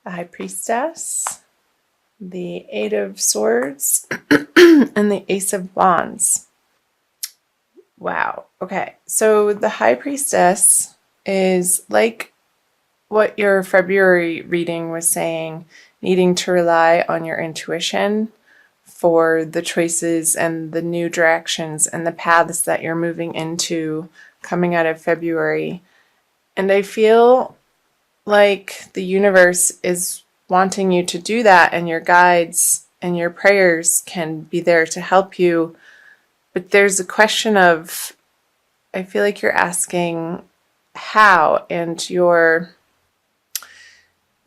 the High Priestess, the Eight of Swords, and the Ace of Wands. Wow. Okay. So the High Priestess is like what your February reading was saying, needing to rely on your intuition for the choices and the new directions and the paths that you're moving into coming out of February. And I feel like the universe is wanting you to do that, and your guides and your prayers can be there to help you. But there's a question of, I feel like you're asking how, and you're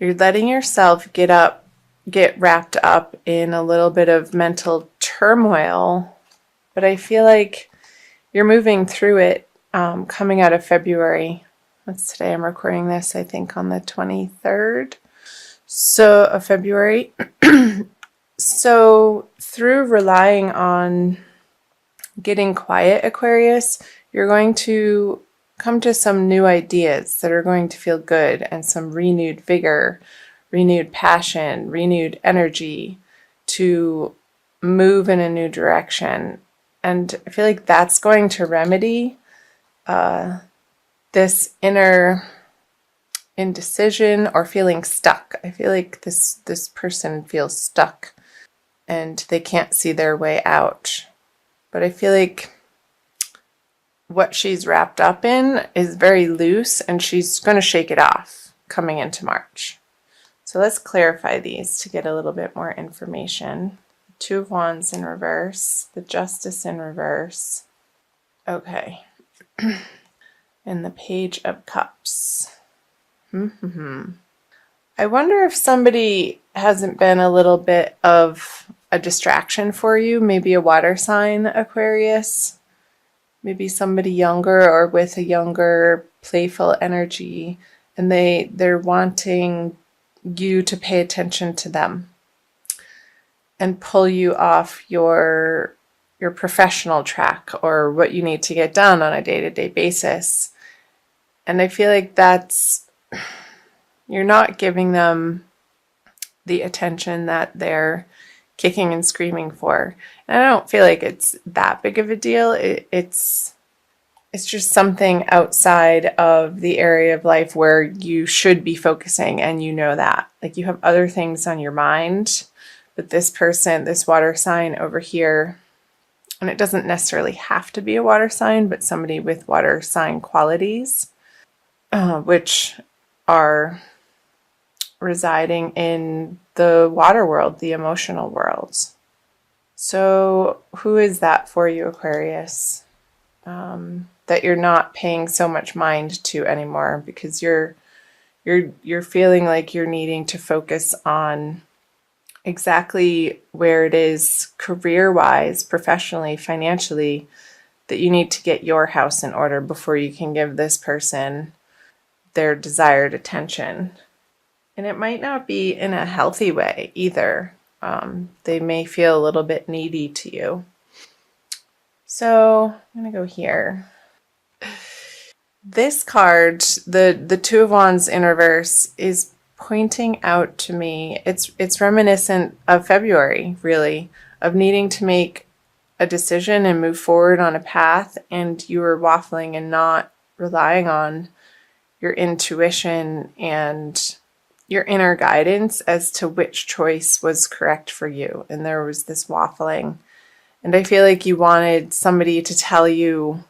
letting yourself get wrapped up in a little bit of mental turmoil. But I feel like you're moving through it coming out of February. That's today. I'm recording this, I think, on the 23rd of February. So through relying on getting quiet, Aquarius, you're going to come to some new ideas that are going to feel good, and some renewed vigor, renewed passion, renewed energy to move in a new direction. And I feel like that's going to remedy this inner indecision or feeling stuck. I feel like this person feels stuck and they can't see their way out. But I feel like what she's wrapped up in is very loose, and she's going to shake it off coming into March. So let's clarify these to get a little bit more information. Two of Wands in reverse, the Justice in reverse. Okay. And the Page of Cups. I wonder if somebody hasn't been a little bit of a distraction for you, maybe a water sign, Aquarius. Maybe somebody younger or with a younger, playful energy, and they're wanting you to pay attention to them and pull you off your professional track or what you need to get done on a day-to-day basis. And I feel like you're not giving them the attention that they're kicking and screaming for. And I don't feel like it's that big of a deal. It's just something outside of the area of life where you should be focusing, and you know that. Like, you have other things on your mind, but this person, this water sign over here, and it doesn't necessarily have to be a water sign, but somebody with water sign qualities, which are residing in the water world, the emotional world. So who is that for you, Aquarius? That you're not paying so much mind to anymore, because you're feeling like you're needing to focus on exactly where it is career-wise, professionally, financially, that you need to get your house in order before you can give this person their desired attention. And it might not be in a healthy way either. They may feel a little bit needy to you. So I'm going to go here. This card, the Two of Wands in reverse, is pointing out to me, it's reminiscent of February, really, of needing to make a decision and move forward on a path, and you were waffling and not relying on your intuition and your inner guidance as to which choice was correct for you. And there was this waffling. And I feel like you wanted somebody to tell you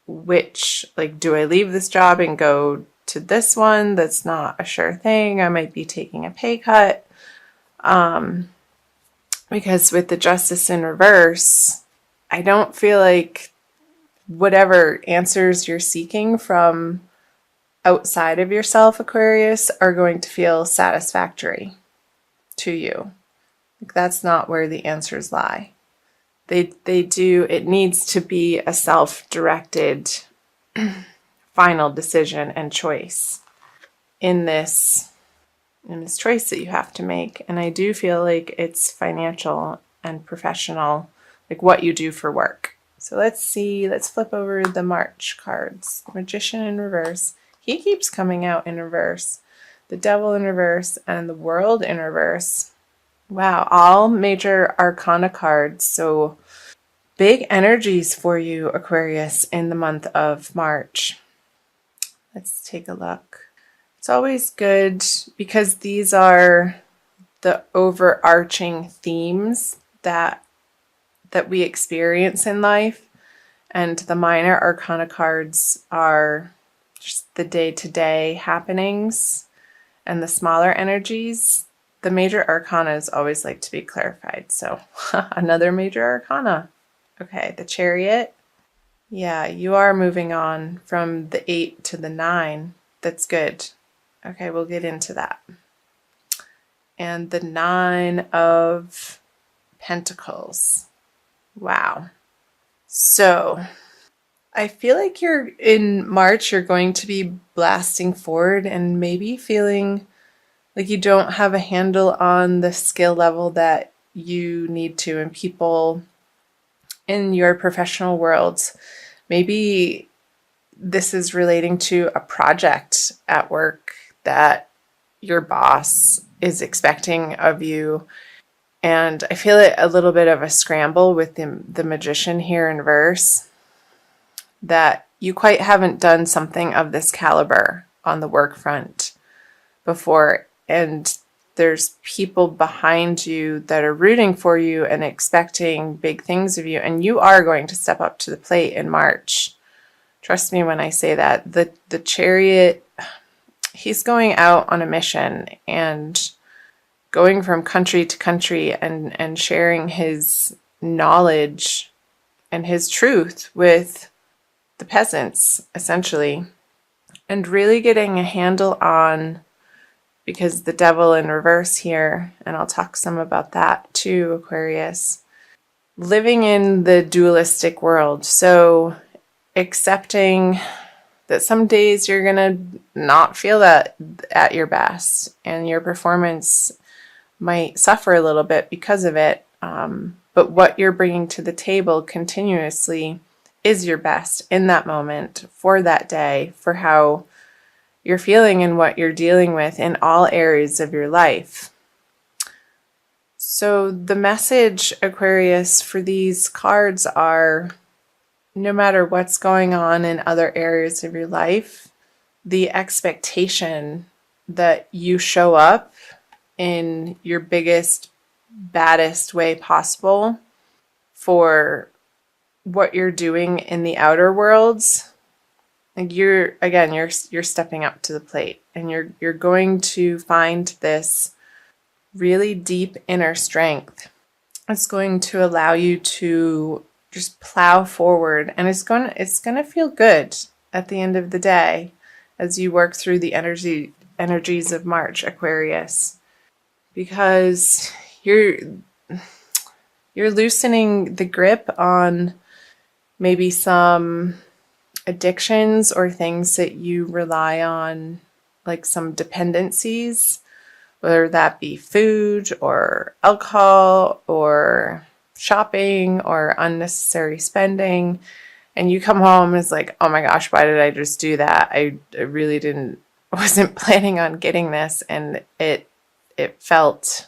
which, like, do I leave this job and go to this one that's not a sure thing? I might be taking a pay cut. Because with the Justice in reverse, I don't feel like whatever answers you're seeking from outside of yourself, Aquarius, are going to feel satisfactory to you. Like, that's not where the answers lie. It needs to be a self-directed final decision and choice in this choice that you have to make. And I do feel like it's financial and professional, like what you do for work. So let's flip over the March cards. Magician in reverse. He keeps coming out in reverse. the Devil in reverse, and the World in reverse. Wow, all major arcana cards. So big energies for you, Aquarius, in the month of March. Let's take a look. It's always good because these are the overarching themes that we experience in life, and the minor arcana cards are just the day-to-day happenings and the smaller energies. The major arcanas always like to be clarified, so another major arcana. Okay, the Chariot. Yeah, you are moving on from the 8 to the 9. That's good. Okay, we'll get into that. And the 9 of Pentacles. Wow. So I feel like you're in March, you're going to be blasting forward and maybe feeling like you don't have a handle on the skill level that you need to, and people in your professional worlds. Maybe this is relating to a project at work that your boss is expecting of you. And I feel it a little bit of a scramble with the Magician here in reverse, that you quite haven't done something of this caliber on the work front before. And there's people behind you that are rooting for you and expecting big things of you. And you are going to step up to the plate in March. Trust me when I say that. The Chariot, he's going out on a mission and going from country to country and sharing his knowledge and his truth with the peasants, essentially, and really getting a handle on, because the Devil in reverse here, and I'll talk some about that too, Aquarius, living in the dualistic world. So accepting that some days you're gonna not feel that at your best, and your performance might suffer a little bit because of it. But what you're bringing to the table continuously is your best in that moment, for that day, for how you're feeling and what you're dealing with in all areas of your life. So the message, Aquarius, for these cards are, no matter what's going on in other areas of your life, the expectation that you show up in your biggest, baddest way possible for what you're doing in the outer worlds. Like you're stepping up to the plate, and you're going to find this really deep inner strength. It's going to allow you to just plow forward, and it's going to feel good at the end of the day as you work through the energies of March, Aquarius, because you're loosening the grip on maybe some addictions or things that you rely on, like some dependencies, whether that be food or alcohol or shopping or unnecessary spending. And you come home and it's like, oh my gosh, why did I just do that? I really wasn't planning on getting this, and it felt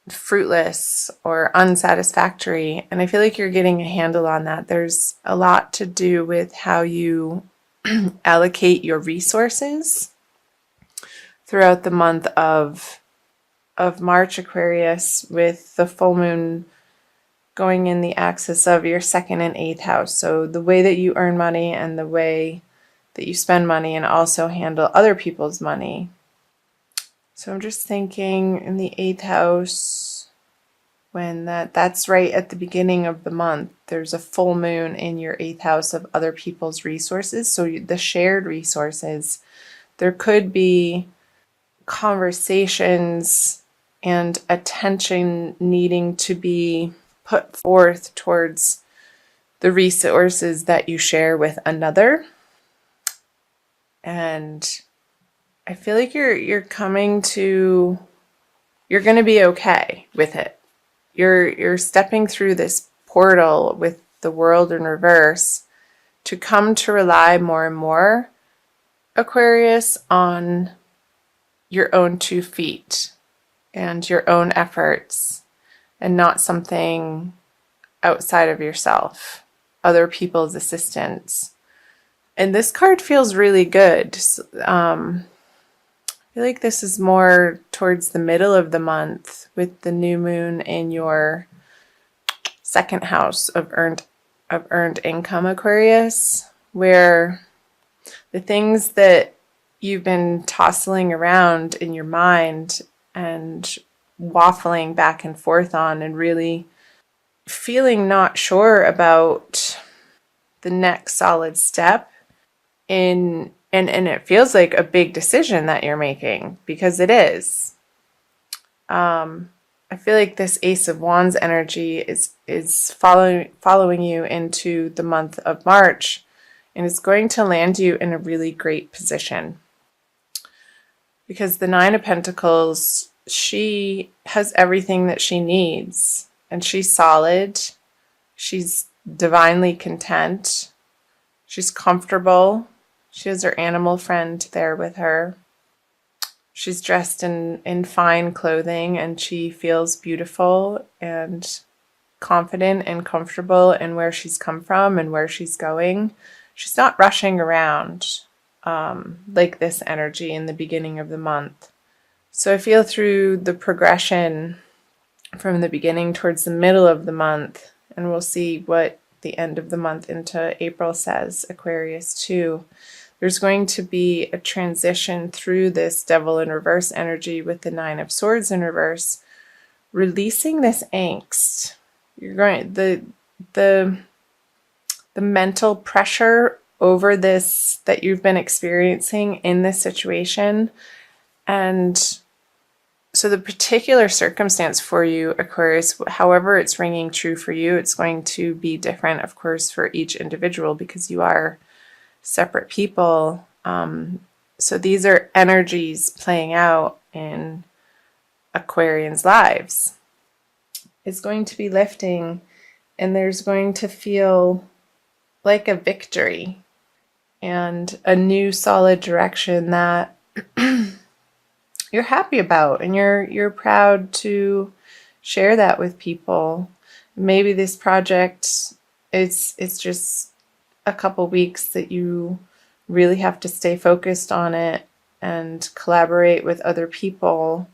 fruitless or unsatisfactory. And I feel like you're getting a handle on that. There's a lot to do with how you allocate your resources throughout the month of March, Aquarius, with the full moon going in the axis of your 2nd and 8th house. So the way that you earn money and the way that you spend money, and also handle other people's money. So I'm just thinking in the 8th house, when that's right at the beginning of the month, there's a full moon in your 8th house of other people's resources. So the shared resources, there could be conversations and attention needing to be put forth towards the resources that you share with another. And I feel like you're going to be okay with it. You're stepping through this portal with the World in reverse to come to rely more and more Aquarius, on your own 2 feet and your own efforts, and not something outside of yourself, other people's assistance. And this card feels really good. I feel like this is more towards the middle of the month with the new moon in your second house of earned income, Aquarius, where the things that you've been tossing around in your mind and waffling back and forth on, and really feeling not sure about the next solid step in, and it feels like a big decision that you're making, because it is. I feel like this Ace of Wands energy is following you into the month of March, and it's going to land you in a really great position. Because the Nine of Pentacles, she has everything that she needs, and she's solid, she's divinely content, she's comfortable, she has her animal friend there with her. She's dressed in fine clothing, and she feels beautiful and confident and comfortable in where she's come from and where she's going. She's not rushing around like this energy in the beginning of the month. So I feel through the progression from the beginning towards the middle of the month, and we'll see what the end of the month into April says, Aquarius too. There's going to be a transition through this Devil in reverse energy with the Nine of Swords in reverse, releasing this angst. You're going the mental pressure over this that you've been experiencing in this situation. And so the particular circumstance for you, Aquarius, however it's ringing true for you, it's going to be different, of course, for each individual, because you are separate people. So these are energies playing out in Aquarians' lives. It's going to be lifting, and there's going to feel like a victory and a new solid direction that you're happy about, and you're proud to share that with people. Maybe this project, it's just a couple weeks that you really have to stay focused on it and collaborate with other people,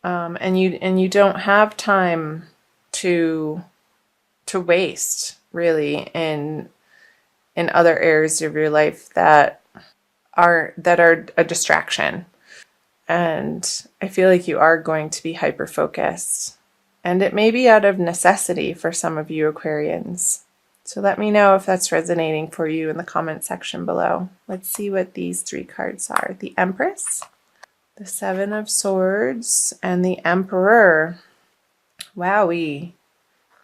and you don't have time to waste, really, in other areas of your life that are a distraction. And I feel like you are going to be hyper focused, and it may be out of necessity for some of you Aquarians. So let me know if that's resonating for you in the comment section below. Let's see what these 3 cards are. The Empress, the Seven of Swords, and the Emperor. Wowee.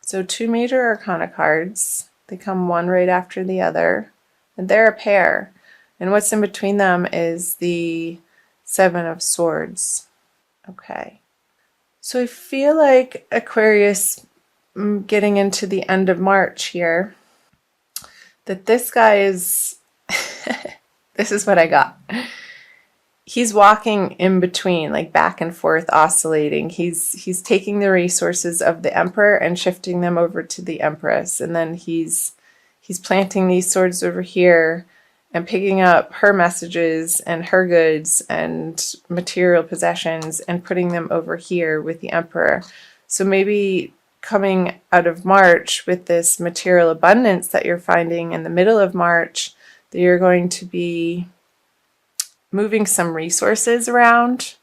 So 2 major arcana cards. They come one right after the other, and they're a pair. And what's in between them is the Seven of Swords. Okay. So I feel like Aquarius, getting into the end of March here, that this guy is this is what I got. He's walking in between, like back and forth, oscillating. He's taking the resources of the Emperor and shifting them over to the Empress, and then he's planting these swords over here and picking up her messages and her goods and material possessions and putting them over here with the Emperor. So maybe coming out of March with this material abundance that you're finding in the middle of March, that you're going to be moving some resources around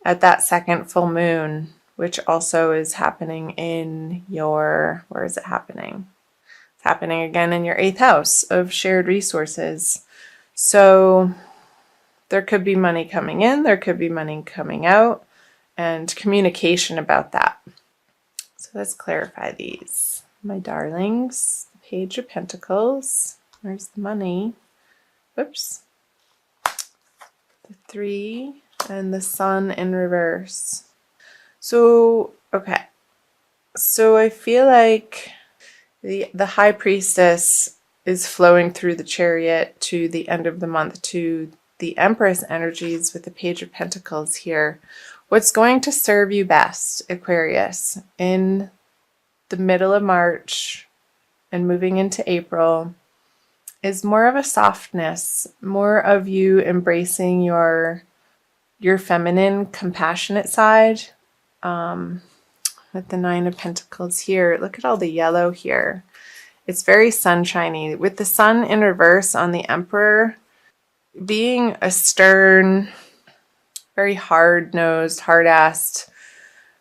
at that second full moon, which also is happening in your, where is it happening? It's happening again in your 8th house of shared resources. So there could be money coming in, there could be money coming out, and communication about that. So let's clarify these. My darlings, the Page of Pentacles, where's the money? Whoops. The 3 and the Sun in reverse. So, okay. So I feel like the High Priestess is flowing through the Chariot to the end of the month to the Empress energies with the Page of Pentacles here. What's going to serve you best, Aquarius, in the middle of March and moving into April is more of a softness, more of you embracing your feminine, compassionate side. With the Nine of Pentacles here, look at all the yellow here. It's very sunshiny. With the sun in reverse on the Emperor, being a stern, very hard-nosed, hard-assed,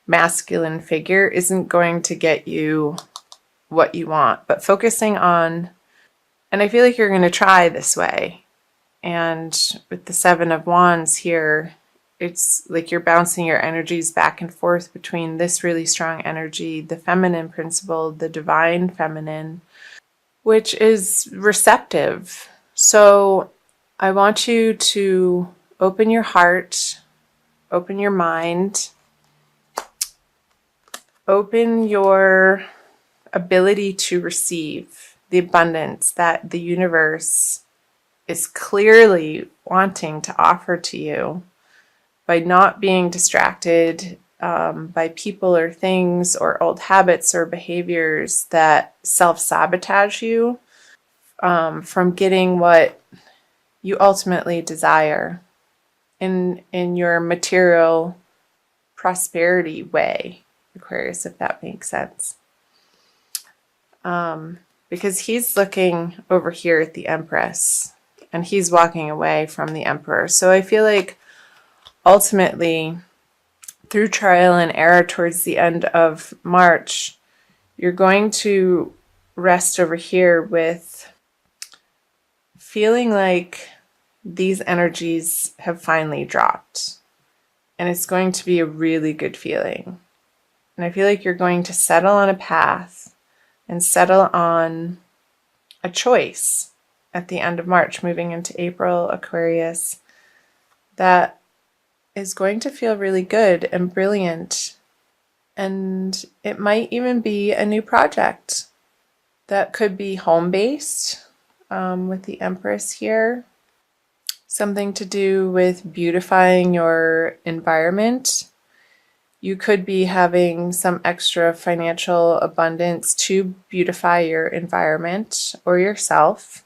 masculine figure isn't going to get you what you want. But focusing on, and I feel like you're going to try this way. And with the Seven of Wands here, it's like you're bouncing your energies back and forth between this really strong energy, the feminine principle, the divine feminine, which is receptive. So I want you to open your heart, open your mind, open your ability to receive the abundance that the universe is clearly wanting to offer to you by not being distracted by people or things or old habits or behaviors that self-sabotage you from getting what you ultimately desire in your material prosperity way, Aquarius, if that makes sense. Because he's looking over here at the Empress and he's walking away from the Emperor. So I feel like ultimately, through trial and error towards the end of March, you're going to rest over here with feeling like these energies have finally dropped. And it's going to be a really good feeling. And I feel like you're going to settle on a path and settle on a choice at the end of March, moving into April, Aquarius, that is going to feel really good and brilliant. And it might even be a new project that could be home-based with the Empress here. Something to do with beautifying your environment. You could be having some extra financial abundance to beautify your environment or yourself.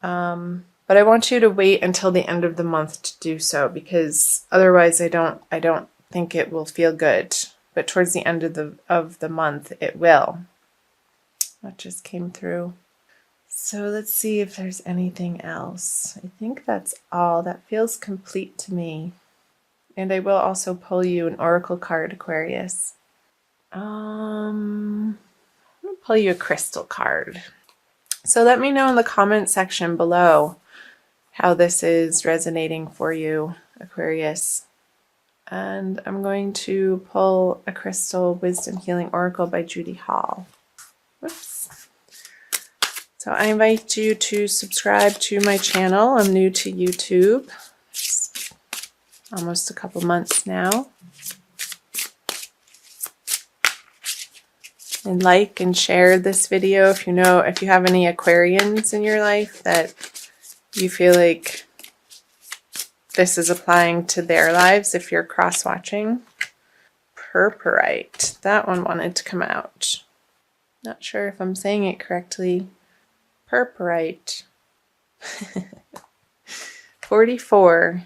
But I want you to wait until the end of the month to do so, because otherwise I don't think it will feel good. But towards the end of the month it will. That just came through. So let's see if there's anything else. I think that's all. That feels complete to me. And I will also pull you an oracle card, Aquarius. I'm going to pull you a crystal card. So let me know in the comment section below how this is resonating for you, Aquarius. And I'm going to pull a crystal wisdom healing oracle by Judy Hall. Whoops. So I invite you to subscribe to my channel. I'm new to YouTube. It's almost a couple months now. And like and share this video if you have any Aquarians in your life that you feel like this is applying to their lives if you're cross-watching. Purpurite. That one wanted to come out. Not sure if I'm saying it correctly. Purpurite. 44.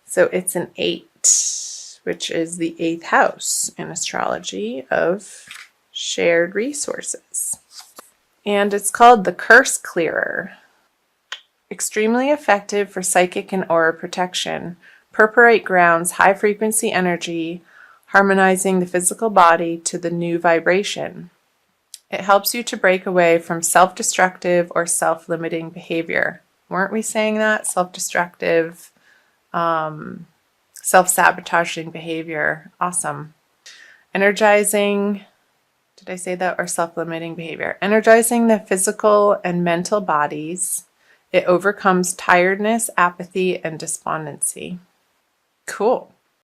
So it's an 8, which is the 8th house in astrology of shared resources. And it's called the Curse Clearer. Extremely effective for psychic and aura protection. Purpurite grounds high frequency energy, harmonizing the physical body to the new vibration. It helps you to break away from self-destructive or self-limiting behavior. Weren't we saying that? Self-destructive, self-sabotaging behavior. Awesome. Energizing, did I say that? Or self-limiting behavior. Energizing the physical and mental bodies. It overcomes tiredness, apathy, and despondency. Cool.